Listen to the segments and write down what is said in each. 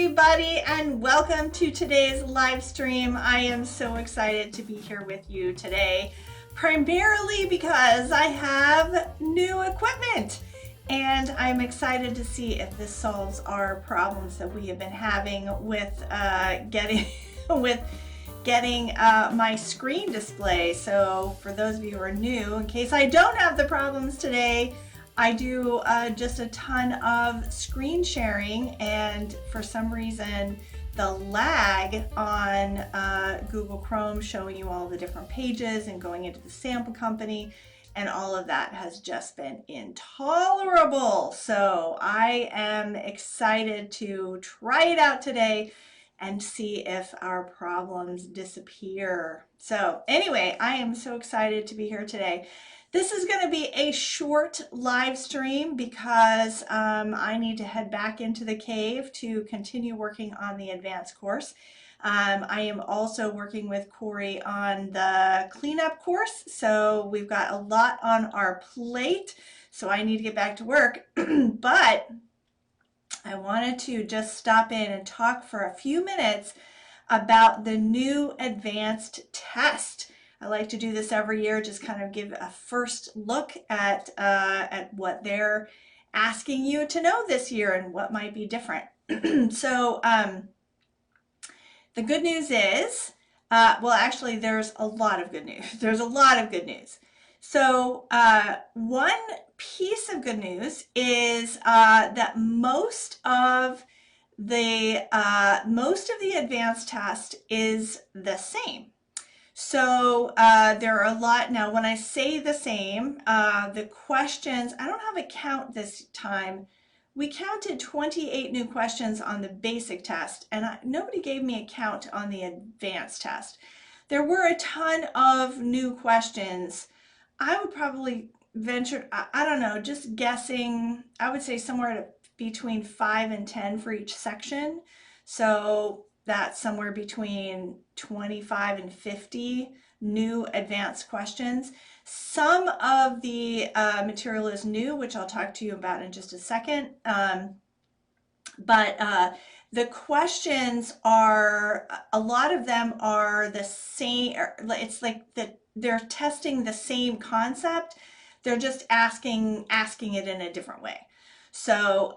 everybody, and welcome to today's live stream. I am so excited to be here with you today, primarily because I have new equipment and I'm excited to see if this solves our problems that we have been having with getting my screen display. So for those of you who are new, in case I don't have the problems today, I do just a ton of screen sharing, and for some reason the lag on Google Chrome showing you all the different pages and going into the sample company and all of that has just been intolerable. So I am excited to try it out today and see if our problems disappear. So anyway, I am so excited to be here today. This is going to be a short live stream because I need to head back into the cave to continue working on the advanced course. I am also working with Corey on the cleanup course, so we've got a lot on our plate, so I need to get back to work. But I wanted to just stop in and talk for a few minutes about the new advanced test. I like to do this every year, just kind of give a first look at what they're asking you to know this year and what might be different. So the good news is, well, actually, there's a lot of good news. There's a lot of good news. So one piece of good news is that most of the advanced test is the same. So there are a lot. Now, when I say the same, the questions, I don't have a count this time. We counted 28 new questions on the basic test, and nobody gave me a count on the advanced test. There were a ton of new questions. I would probably venture, I don't know, just guessing, I would say somewhere between 5 and 10 for each section. So that's somewhere between 25 and 50 new advanced questions. Some of the material is new, which I'll talk to you about in just a second. But the questions are, a lot of them are the same. It's like they're testing the same concept. They're just asking it in a different way. So,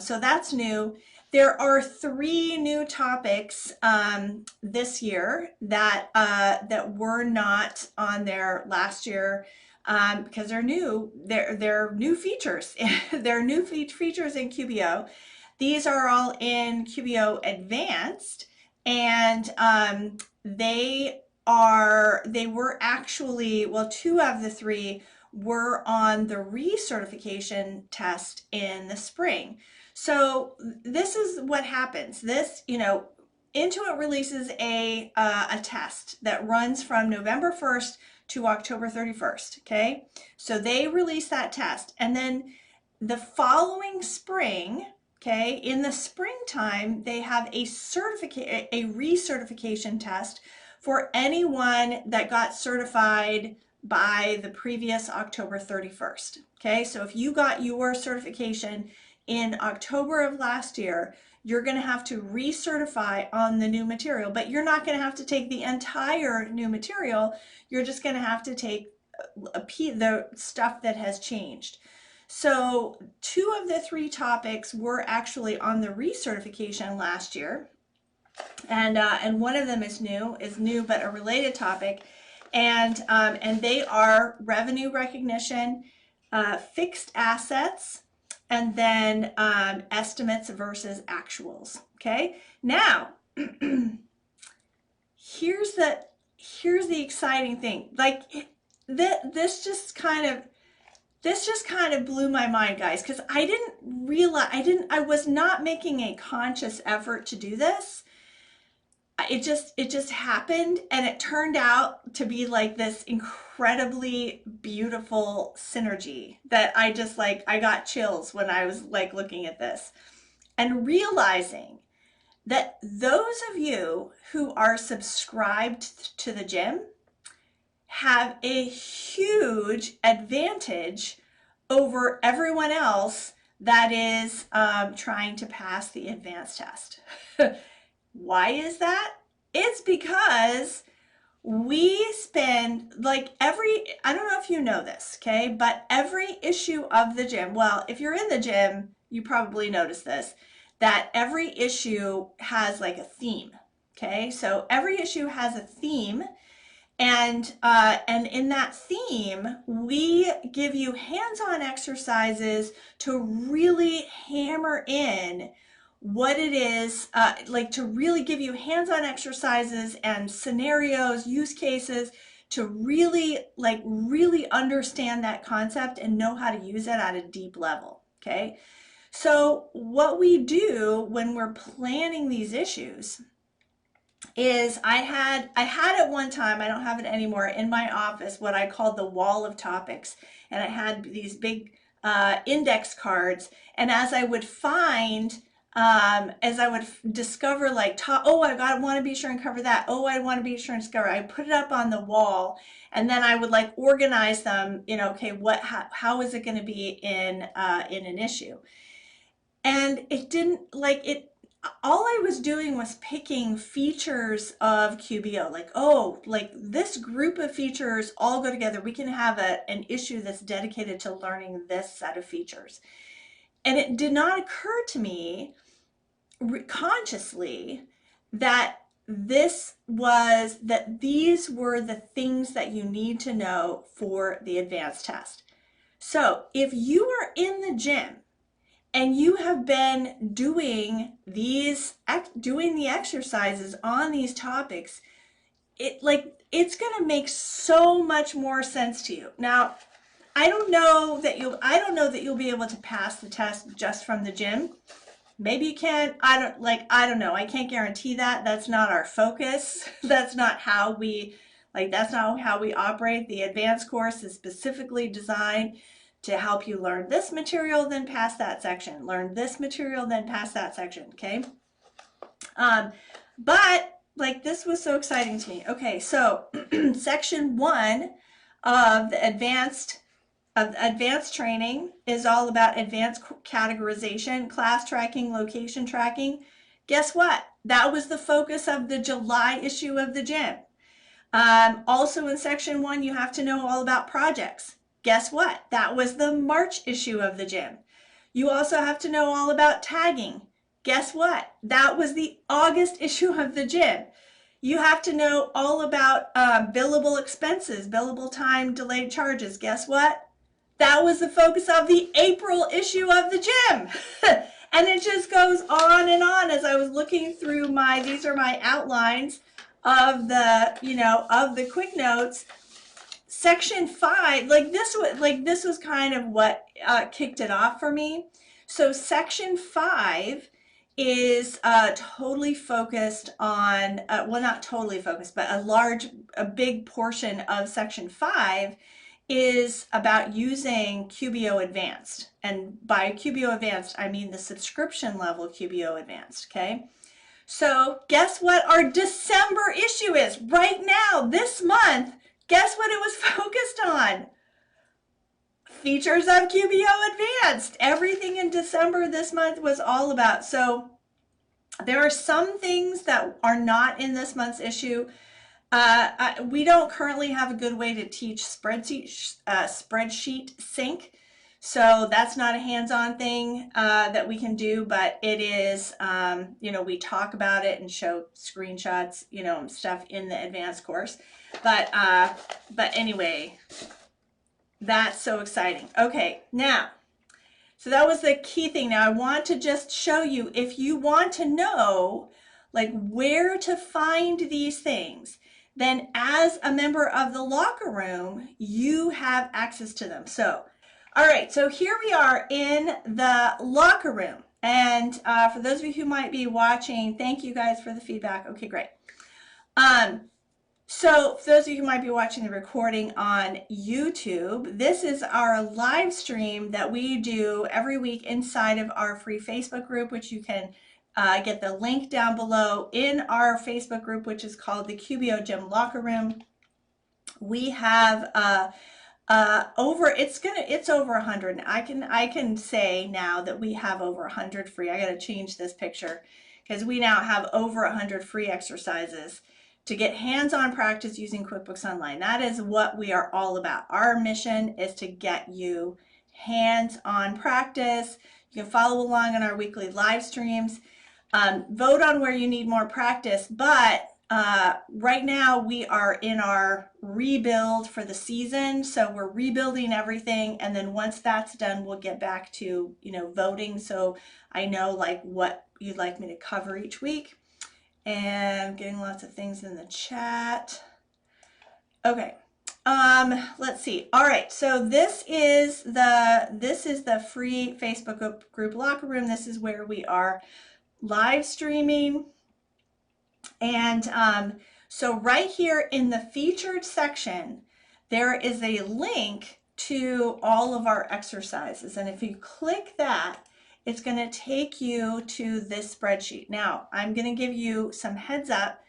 so that's new. There are 3 new topics this year that were not on there last year because they're new. They're new features. They're new features in QBO. These are all in QBO Advanced, and they were actually, well, 2 of the 3 were on the recertification test in the spring. So this is what happens. This, Intuit releases a test that runs from November 1st to October 31st, okay? So they release that test, and then the following spring, okay, in the springtime, they have a recertification test for anyone that got certified by the previous October 31st, okay? So if you got your certification in October of last year, you're going to have to recertify on the new material, but you're not going to have to take the entire new material. You're just going to have to take the stuff that has changed. So 2 of the 3 topics were actually on the recertification last year, and one of them is new, but a related topic, and they are revenue recognition, fixed assets, and then estimates versus actuals. Okay, now here's the exciting thing. Like this just kind of blew my mind, guys, because I didn't realize, I was not making a conscious effort to do this. It just happened, and it turned out to be like this incredibly beautiful synergy that I got chills when I was like looking at this and realizing that those of you who are subscribed to the gym have a huge advantage over everyone else that is trying to pass the advanced test. Why is that? It's because we spend like I don't know if you know this, okay, but every issue of the gym, well, if you're in the gym, you probably notice this, that every issue has like a theme, okay? So every issue has a theme, and in that theme, we give you hands-on exercises to really hammer in what it is, like to really give you hands-on exercises and scenarios, use cases to really understand that concept and know how to use it at a deep level, okay? So what we do when we're planning these issues is I had at one time, I don't have it anymore, in my office, what I called the wall of topics. And I had these big index cards. And as I would discover like, oh, I want to be sure and cover that. Oh, I want to be sure and discover. I put it up on the wall, and then I would like organize them, okay, how is it going to be in an issue? And it didn't like it. All I was doing was picking features of QBO, like, oh, like this group of features all go together. We can have an issue that's dedicated to learning this set of features. And it did not occur to me consciously that these were the things that you need to know for the advanced test. So if you are in the gym and you have been doing the exercises on these topics, it's going to make so much more sense to you. Now, I don't know that you'll be able to pass the test just from the gym. Maybe you can. I don't know. I can't guarantee that. That's not our focus. That's not how we operate. The advanced course is specifically designed to help you learn this material, then pass that section. Learn this material, then pass that section, okay? But like this was so exciting to me. Okay, so section 1 of the advanced training is all about advanced categorization, class tracking, location tracking. Guess what? That was the focus of the July issue of the gym. Also in section 1, you have to know all about projects. Guess what? That was the March issue of the gym. You also have to know all about tagging. Guess what? That was the August issue of the gym. You have to know all about billable expenses, billable time, delayed charges. Guess what? That was the focus of the April issue of the gym. And it just goes on and on as I was looking through these are my outlines of the quick notes. Section 5, this was kind of what kicked it off for me. So section 5 is totally focused on, well, not totally focused, but a big portion of section 5 is about using QBO Advanced. And by QBO Advanced, I mean the subscription level QBO Advanced, okay? So guess what our December issue is right now, this month? Guess what it was focused on? Features of QBO Advanced. Everything in December this month was all about. So there are some things that are not in this month's issue. We don't currently have a good way to teach spreadsheet sync. So that's not a hands-on thing that we can do, but it is, we talk about it and show screenshots, stuff in the advanced course. But anyway, that's so exciting. Okay, now, so that was the key thing. Now I want to just show you, if you want to know like where to find these things, then as a member of the locker room, you have access to them. So, all right, so here we are in the locker room. And for those of you who might be watching, thank you guys for the feedback. Okay, great. So for those of you who might be watching the recording on YouTube, this is our live stream that we do every week inside of our free Facebook group, which you can get the link down below in our Facebook group, which is called the QBO Gym Locker Room. We have it's over 100. I can say now that we have over 100 free. I got to change this picture because we now have over 100 free exercises to get hands-on practice using QuickBooks Online. That is what we are all about. Our mission is to get you hands-on practice. You can follow along on our weekly live streams. Vote on where you need more practice, but right now we are in our rebuild for the season, so we're rebuilding everything, and then once that's done, we'll get back to, you know, voting, so I know like what you'd like me to cover each week. And getting lots of things in the chat. Okay, let's see. All right, so this is the free Facebook group locker room. This is where we are live streaming. And so right here in the featured section, there is a link to all of our exercises. And if you click that, it's going to take you to this spreadsheet. Now, I'm going to give you some heads up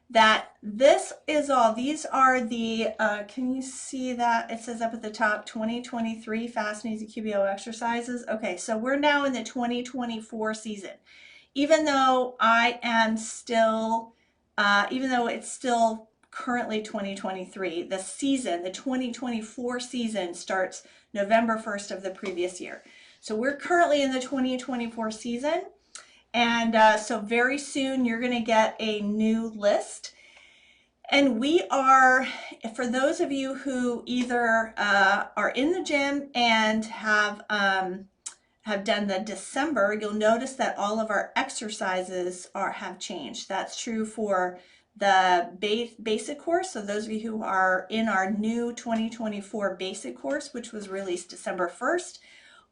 that this is all, these are the, can you see that? It says up at the top, 2023 Fast and Easy QBO exercises. Okay, so we're now in the 2024 season. Even though I am still, even though it's still currently 2023, the season, the 2024 season starts November 1st of the previous year. So we're currently in the 2024 season, and so very soon you're going to get a new list. And we are, for those of you who either are in the gym and have done the December, you'll notice that all of our exercises have changed. That's true for the basic course. So those of you who are in our new 2024 basic course, which was released December 1st,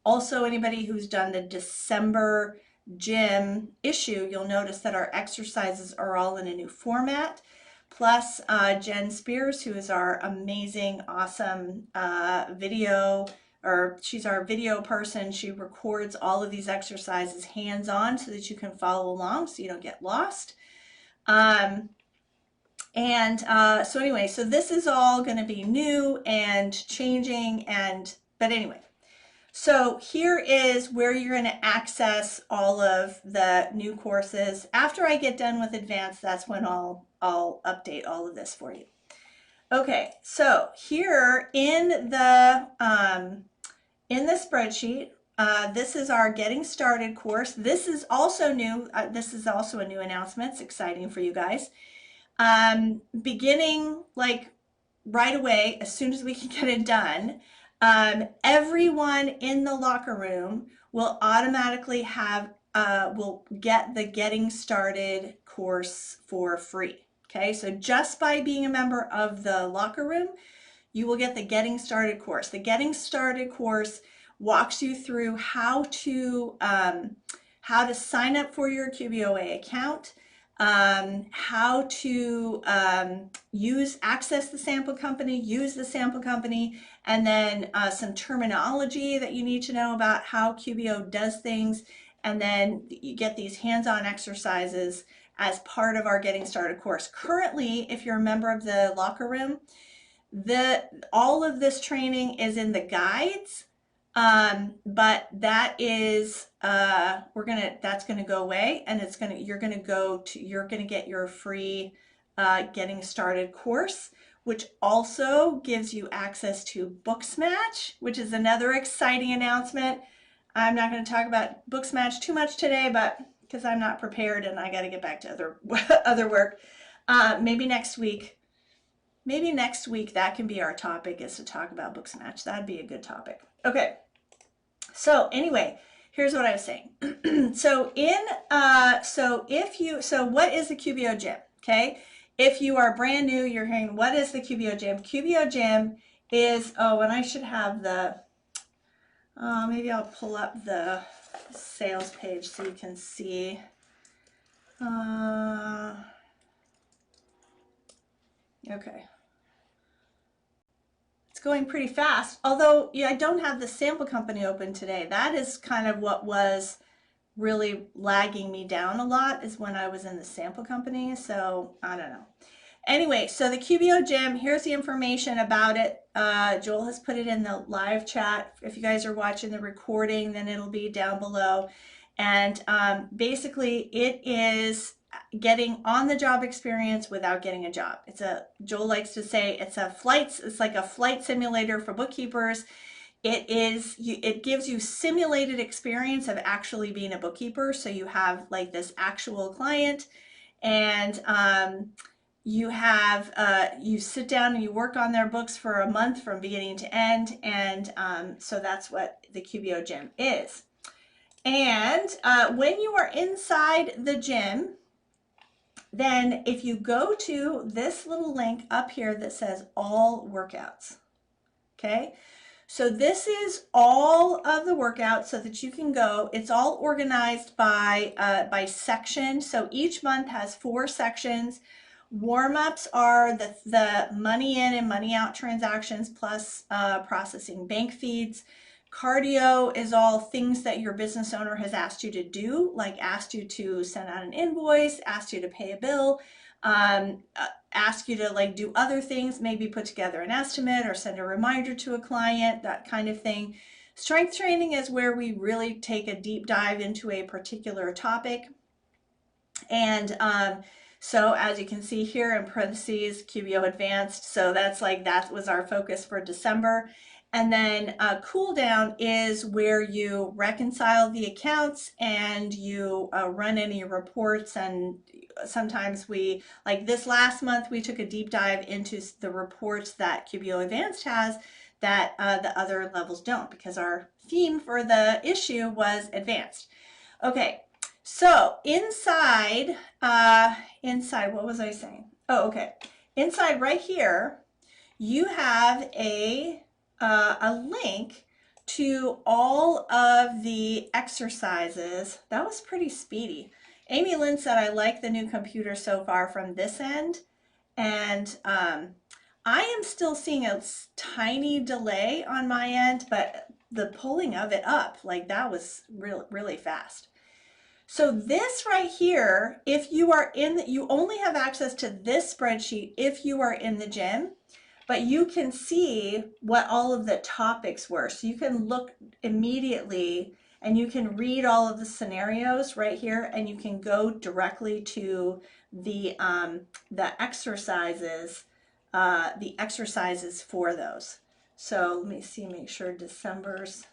also anybody who's done the December gym issue, you'll notice that our exercises are all in a new format. Plus Jen Spears, who is our amazing, awesome she's our video person. She records all of these exercises hands-on so that you can follow along so you don't get lost. So anyway, so this is all going to be new and changing, but anyway. So here is where you're going to access all of the new courses. After I get done with advanced, that's when I'll update all of this for you. Okay, so here in the spreadsheet, this is our Getting Started course. This is also new. This is also a new announcement. It's exciting for you guys. Beginning like right away, as soon as we can get it done, everyone in the locker room will automatically have, will get the Getting Started course for free. Okay, so just by being a member of the locker room, you will get the Getting Started course. The Getting Started course walks you through how to sign up for your QBOA account, how to access the sample company, use the sample company, and then some terminology that you need to know about how QBO does things, and then you get these hands-on exercises as part of our Getting Started course. Currently, if you're a member of the locker room, all of this training is in the guides, but that is that's gonna go away, and you're gonna get your free Getting Started course, which also gives you access to Booksmatch, which is another exciting announcement. I'm not going to talk about Booksmatch too much today, but because I'm not prepared and I got to get back to other work. Maybe next week that can be our topic, is to talk about Booksmatch. That'd be a good topic. Okay. So anyway, here's what I was saying. So what is the QBO Gym? Okay. If you are brand new, you're hearing, what is the QBO Gym? QBO Gym is, and I should have maybe I'll pull up the sales page so you can see. Okay. It's going pretty fast, although I don't have the sample company open today. That is kind of what was really lagging me down a lot, is when I was in the sample company, so I don't know. Anyway, so the QBO Gym, here's the information about it. Joel has put it in the live chat. If you guys are watching the recording, then it'll be down below. And basically, it is getting on-the-job experience without getting a job. Joel likes to say it's like a flight simulator for bookkeepers. It gives you simulated experience of actually being a bookkeeper. So you have like this actual client, and you sit down and you work on their books for a month from beginning to end. And so that's what the QBO Gym is. And when you are inside the gym, then if you go to this little link up here that says all workouts, okay? So this is all of the workouts so that you can go. It's all organized by section. So each month has 4 sections. Warm-ups are the money in and money out transactions plus processing bank feeds. Cardio is all things that your business owner has asked you to do, like asked you to send out an invoice, asked you to pay a bill, ask you to like do other things, maybe put together an estimate or send a reminder to a client, that kind of thing. Strength training is where we really take a deep dive into a particular topic. And so as you can see here in parentheses, QBO Advanced. So that was our focus for December. And then cool down is where you reconcile the accounts and you run any reports. And sometimes like this last month, we took a deep dive into the reports that QBO Advanced has that the other levels don't, because our theme for the issue was advanced. Okay, so inside, what was I saying? Oh, okay. Inside right here, you have a link to all of the exercises. That was pretty speedy. Amy Lynn said, I like the new computer so far from this end. And I am still seeing a tiny delay on my end, but the pulling of it up, like that was really fast. So this right here, if you are you only have access to this spreadsheet if you are in the gym. But you can see what all of the topics were. So you can look immediately and you can read all of the scenarios right here, and you can go directly to the exercises for those. So let me see, make sure December's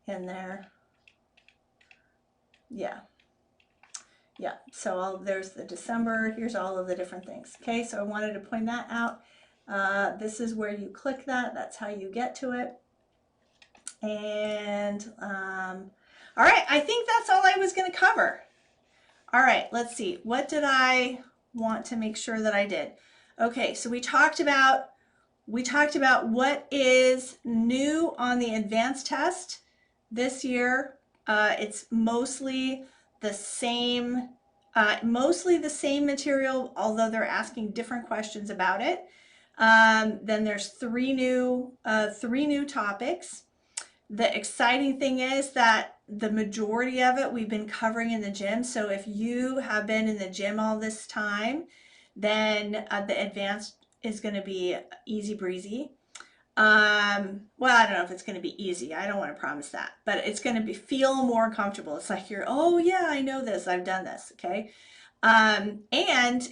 in there. Yeah. So there's the December, here's all of the different things. Okay, so I wanted to point that out. This is where you click that. That's how you get to it. And all right, I think that's all I was going to cover. All right, let's see. What did I want to make sure that I did? Okay, so we talked about what is new on the advanced test this year. It's mostly the same material, although they're asking different questions about it. Then there's three new topics. The exciting thing is that the majority of it we've been covering in the gym. So if you have been in the gym all this time, then the advanced is going to be easy breezy. Well, I don't know if it's going to be easy. I don't want to promise that, but it's going to feel more comfortable. It's like oh yeah, I know this. I've done this. Okay. And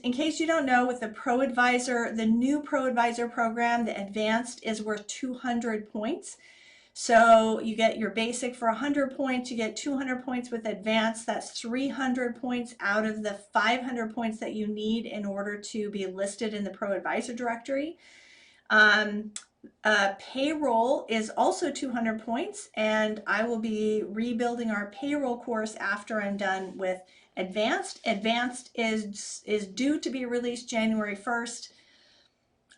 in case you don't know, with the Pro Advisor, the new Pro Advisor program, the advanced is worth 200 points. So you get your basic for 100 points, you get 200 points with advanced. That's 300 points out of the 500 points that you need in order to be listed in the Pro Advisor directory. Payroll is also 200 points, and I will be rebuilding our payroll course after I'm done with advanced. Advanced is due to be released January 1st.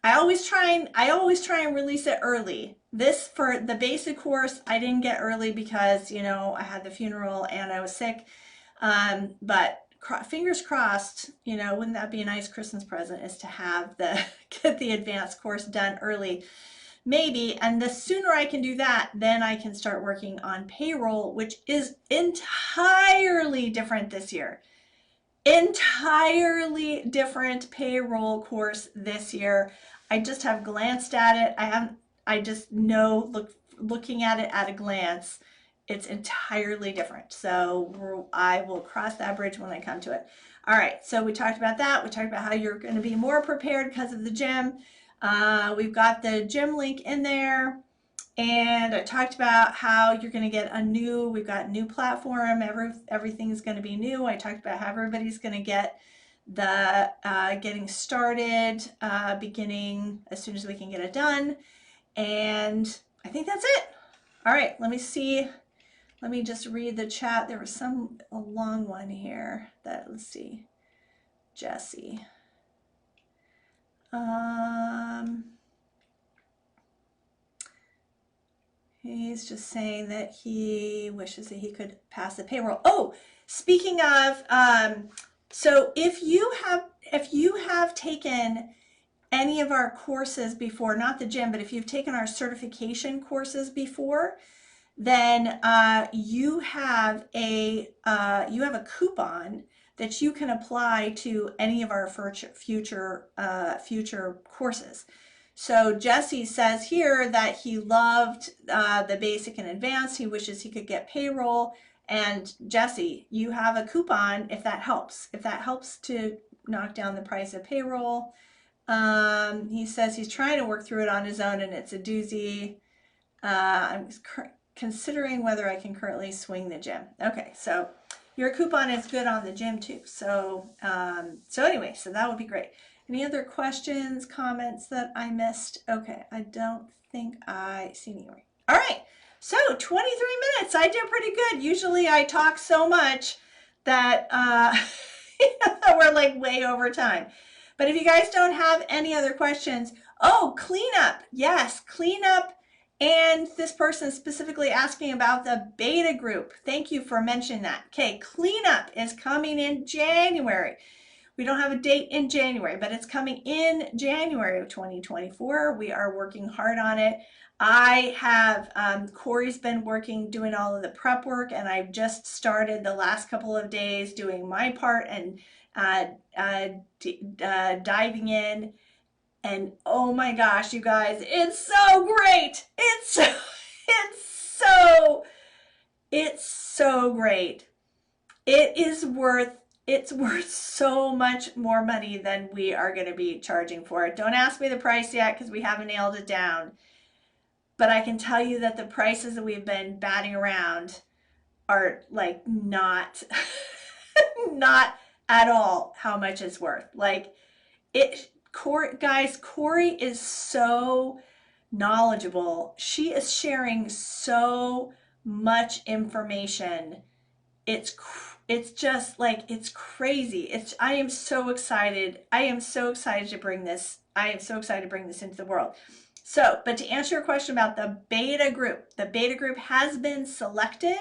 I always try and release it early. This, for the basic course, I didn't get early because, I had the funeral and I was sick. But fingers crossed, wouldn't that be a nice Christmas present, is to have get the advanced course done early. Maybe, and the sooner I can do that, then I can start working on payroll, which is entirely different this year. entirely different payroll course this year. I just have glanced at it. I just know, looking at it at a glance, it's entirely different. So I will cross that bridge when I come to it. All right, so we talked about that. We talked about how you're going to be more prepared because of the gym. We've got the gym link in there. And I talked about how you're going to get we've got a new platform. Everything's going to be new. I talked about how everybody's going to get the getting started beginning as soon as we can get it done. And I think that's it. All right, let me see. Let me just read the chat. There was a long one here let's see. Jesse. He's just saying that he wishes that he could pass the payroll. Oh, speaking of, so if you have taken any of our courses before, not the gym, but if you've taken our certification courses before, then you have a coupon that you can apply to any of our future courses. So Jesse says here that he loved the basic and advanced. He wishes he could get payroll. And Jesse, you have a coupon if that helps. If that helps to knock down the price of payroll. He says he's trying to work through it on his own and it's a doozy. I'm considering whether I can currently swing the gym. Okay, so your coupon is good on the gym too. So anyway, so that would be great. Any other questions, comments that I missed? Okay, I don't think I see any. All right, so 23 minutes. I did pretty good. Usually I talk so much that we're like way over time. But if you guys don't have any other questions, cleanup. Yes, cleanup. And this person is specifically asking about the beta group. Thank you for mentioning that. Okay, cleanup is coming in January. We don't have a date in January, but it's coming in January of 2024. We are working hard on it. I have, Corey's been doing all of the prep work, and I've just started the last couple of days doing my part and diving in. And oh my gosh, you guys, it's so great. It's so great. It's worth so much more money than we are going to be charging for it. Don't ask me the price yet because we haven't nailed it down. But I can tell you that the prices that we've been batting around are like not at all how much it's worth. Like Corey is so knowledgeable. She is sharing so much information. It's just like, it's crazy. I am so excited. I am so excited to bring this into the world. So, but to answer your question about the beta group has been selected,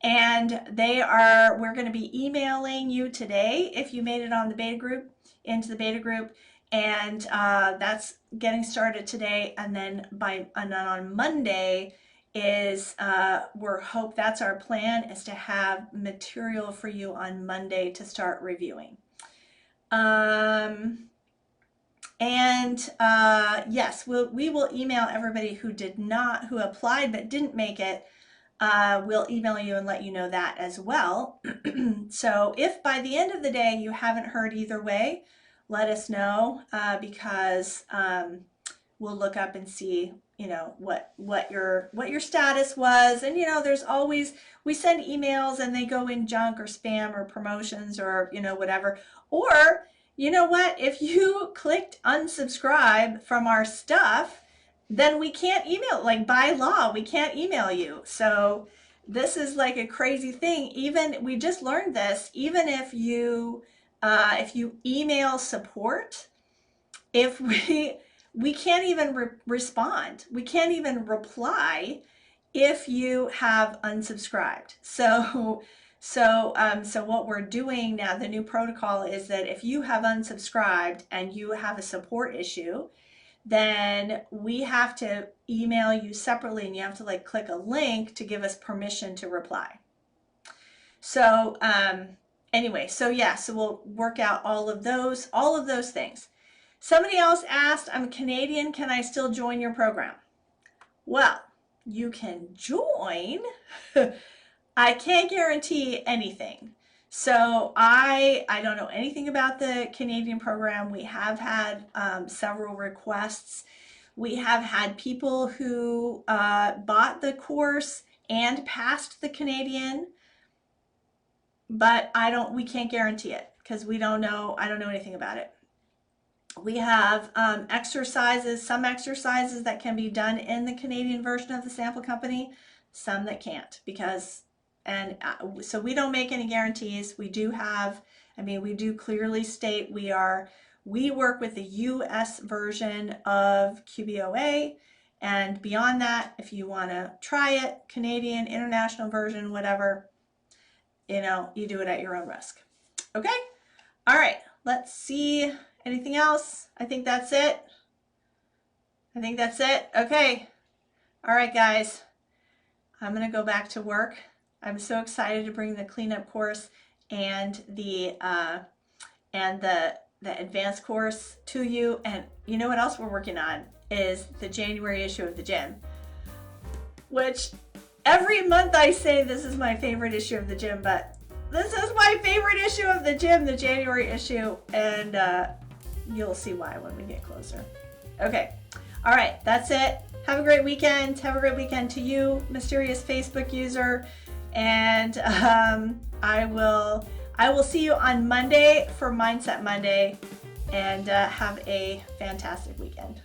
and we're going to be emailing you today if you made it on the beta group, into the beta group. And that's getting started today, and then on Monday is that's our plan, is to have material for you on Monday to start reviewing. Yes, we will email everybody who applied but didn't make it. We'll email you and let you know that as well. So if by the end of the day you haven't heard either way, let us know, because we'll look up and see, what your status was. And there's always, we send emails and they go in junk or spam or promotions or whatever. Or if you clicked unsubscribe from our stuff, then we can't email, like by law we can't email you. So this is like a crazy thing. We just learned this, even if you email support, if we can't even respond. We can't even reply if you have unsubscribed. So what we're doing now, the new protocol is that if you have unsubscribed and you have a support issue, then we have to email you separately, and you have to click a link to give us permission to reply. So anyway, so yeah, so we'll work out all of those things. Somebody else asked, I'm Canadian, can I still join your program? Well, you can join. I can't guarantee anything. So I don't know anything about the Canadian program. We have had several requests. We have had people who bought the course and passed the Canadian, but we can't guarantee it because I don't know anything about it. We have some exercises that can be done in the Canadian version of the sample company, some that can't so we don't make any guarantees. We do clearly state we work with the US version of QBOA, and beyond that, if you want to try it, Canadian, international version, whatever, you do it at your own risk. Okay? All right, let's see. Anything else? I think that's it. Okay. All right, guys. I'm going to go back to work. I'm so excited to bring the cleanup course and the advanced course to you. And you know what else we're working on is the January issue of the gym, which every month I say this is my favorite issue of the gym, but this is my favorite issue of the gym, the January issue, and you'll see why when we get closer. Okay. All right. That's it. Have a great weekend. Have a great weekend to you, mysterious Facebook user. And I will see you on Monday for Mindset Monday, and have a fantastic weekend.